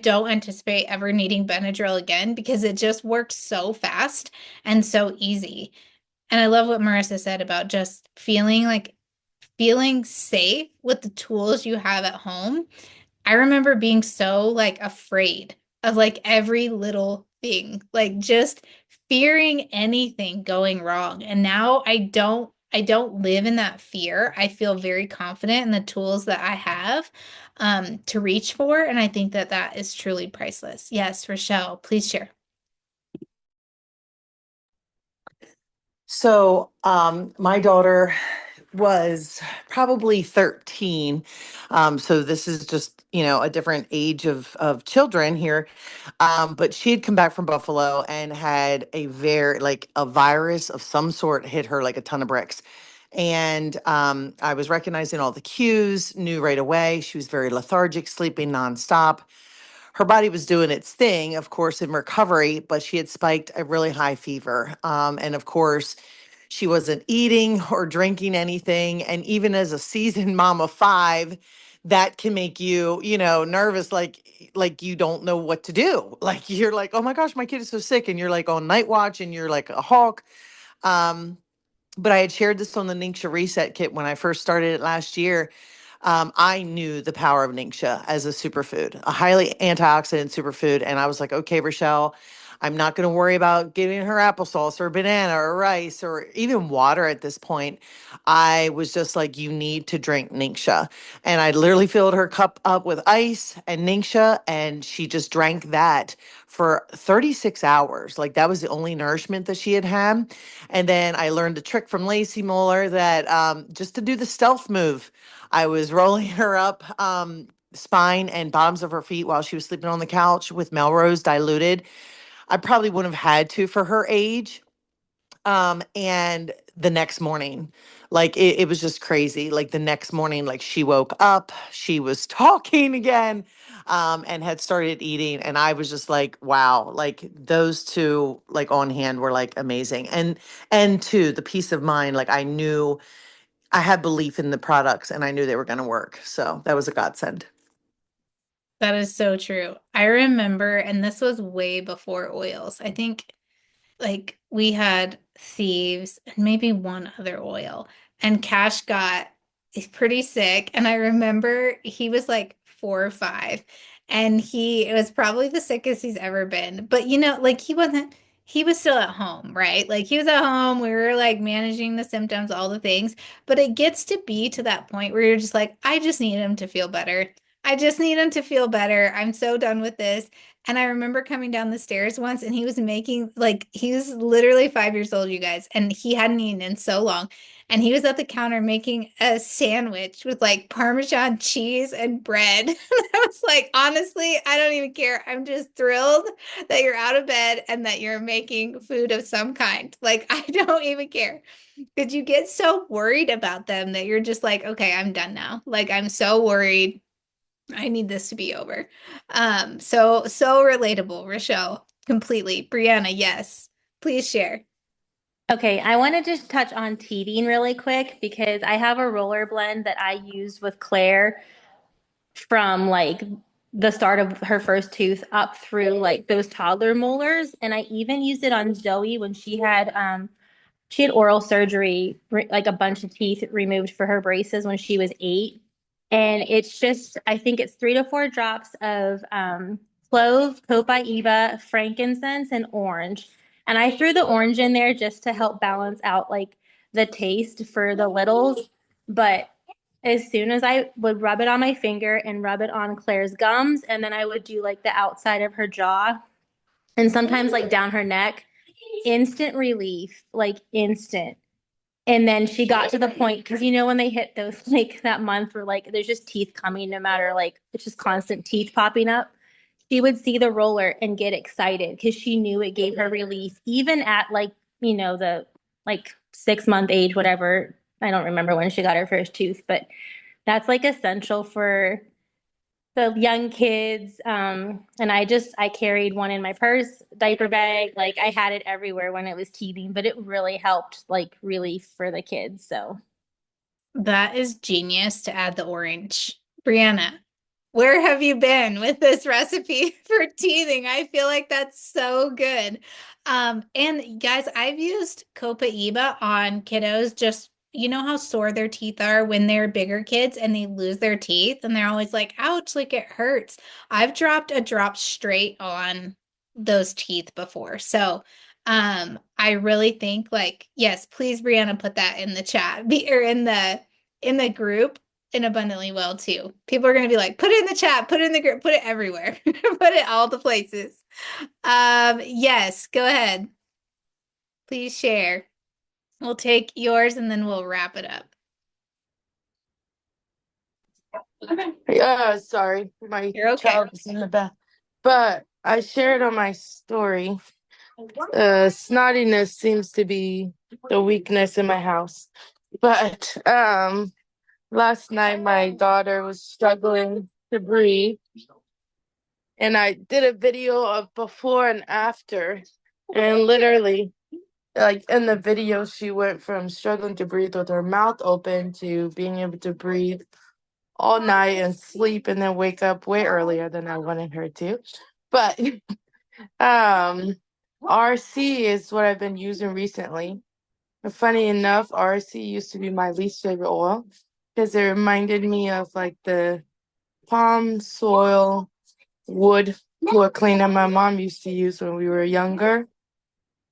don't anticipate ever needing Benadryl again because it just works so fast and so easy. And I love what Marissa said about just feeling safe with the tools you have at home. I remember being so like afraid of like every little thing, like just fearing anything going wrong. And now I don't live in that fear. I feel very confident in the tools that I have to reach for, and I think that that is truly priceless. Yes, Rochelle, please share. So, my daughter was probably 13. So this is just, a different age of children here. But she had come back from Buffalo and had like a virus of some sort hit her like a ton of bricks. And I was recognizing all the cues, knew right away. She was very lethargic, sleeping nonstop. Her body was doing its thing, of course, in recovery, but she had spiked a really high fever. And of course, she wasn't eating or drinking anything. And even as a seasoned mom of five, that can make you, nervous, like you don't know what to do. Like you're like, oh my gosh, my kid is so sick, and you're like on night watch, and you're like a hawk. Um, but I had shared this on the Ningxia Reset Kit when I first started it last year. I knew the power of Ningxia as a superfood, a highly antioxidant superfood. And I was like, okay, Rochelle, I'm not going to worry about giving her applesauce or banana or rice or even water at this point. I was just like, you need to drink Ningxia. And I literally filled her cup up with ice and Ningxia, and she just drank that for 36 hours. Like that was the only nourishment that she had had. And then I learned a trick from Lacey Mueller that just to do the stealth move, I was rolling her up spine and bottoms of her feet while she was sleeping on the couch with Melrose diluted. I probably wouldn't have had to for her age. And the next morning, like it was just crazy. Like the next morning, like she woke up, she was talking again, and had started eating. And I was just like, wow, like those two like on hand were like amazing. And two, the peace of mind, like I knew I had belief in the products and I knew they were gonna work. So that was a godsend. That is so true. I remember, and this was way before oils. I think like we had thieves and maybe one other oil, and Cash got pretty sick. And I remember he was like 4 or 5, and he it was probably the sickest he's ever been. But like he was still at home, right? Like he was at home. We were like managing the symptoms, all the things. But it gets to be to that point where you're just like, I just need him to feel better. I just need him to feel better. I'm so done with this. And I remember coming down the stairs once, and he was making, like, he was literally 5 years old, you guys, and he hadn't eaten in so long. And he was at the counter making a sandwich with like Parmesan cheese and bread. And I was like, honestly, I don't even care. I'm just thrilled that you're out of bed and that you're making food of some kind. Like, I don't even care. Did you get so worried about them that you're just like, okay, I'm done now? Like, I'm so worried. I need this to be over. So relatable, Rochelle. Completely. Brianna, yes. Please share. Okay, I want to just touch on teething really quick because I have a roller blend that I used with Claire from like the start of her first tooth up through like those toddler molars. And I even used it on Zoe when she had oral surgery, like a bunch of teeth removed for her braces when she was 8. And it's just, I think it's 3 to 4 drops of clove, copaiba, frankincense, and orange. And I threw the orange in there just to help balance out like the taste for the littles. But as soon as I would rub it on my finger and rub it on Claire's gums, and then I would do like the outside of her jaw and sometimes like down her neck, instant relief, like instant. And then she got to the point because when they hit those like that month where like there's just teeth coming no matter like it's just constant teeth popping up. She would see the roller and get excited because she knew it gave her relief, even at like, the like 6 month age, whatever. I don't remember when she got her first tooth, but that's like essential for the young kids. And I carried one in my purse, diaper bag. Like I had it everywhere when it was teething, but it really helped like relief for the kids. So That is genius to add the orange. Brianna, where have you been with this recipe for teething? I feel like that's so good. And guys, I've used Copaiba on kiddos. Just you know how sore their teeth are when they're bigger kids and they lose their teeth and they're always like, ouch, like it hurts. I've dropped a drop straight on those teeth before. So I really think like, yes, please, Brianna, put that in the chat or in the group and abundantly well too. People are going to be like, put it in the chat, put it in the group, put it everywhere, put it all the places. Yes, go ahead. Please share. We'll take yours and then we'll wrap it up. Sorry, my You're okay. child is in the bath. But I shared on my story. Snottiness seems to be the weakness in my house. But last night my daughter was struggling to breathe, and I did a video of before and after, and literally, like in the video, she went from struggling to breathe with her mouth open to being able to breathe all night and sleep and then wake up way earlier than I wanted her to. But um, RC is what I've been using recently. And funny enough, RC used to be my least favorite oil because it reminded me of like the palm soil wood floor cleaner my mom used to use when we were younger.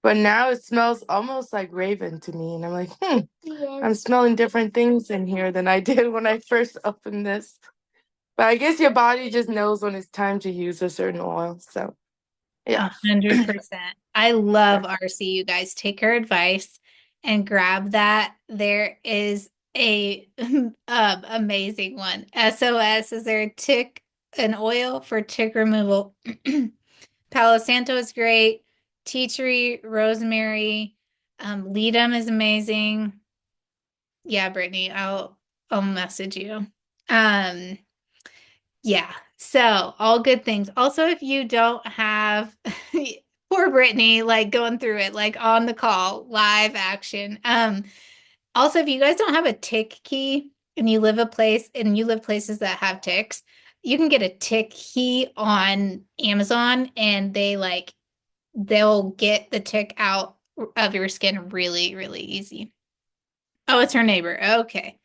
But now it smells almost like Raven to me. And I'm like, I'm smelling different things in here than I did when I first opened this. But I guess your body just knows when it's time to use a certain oil. So, yeah. 100%. I love RC, you guys. Take her advice and grab that. There is a amazing one. SOS, is there a tick, an oil for tick removal? Palo Santo is great. Tea tree, rosemary, ledum is amazing. Yeah, Brittany, I'll message you. Um, yeah, so all good things. Also, if you don't have poor Brittany, like going through it, like on the call, live action. Also, if you guys don't have a tick key and you live places that have ticks, you can get a tick key on Amazon and they'll get the tick out of your skin really, really easy. Oh, it's her neighbor. Okay.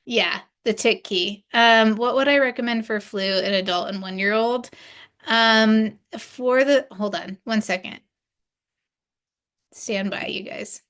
Yeah, the tick key. What would I recommend for flu in adult and 1 year old? Hold on 1 second. Stand by, you guys.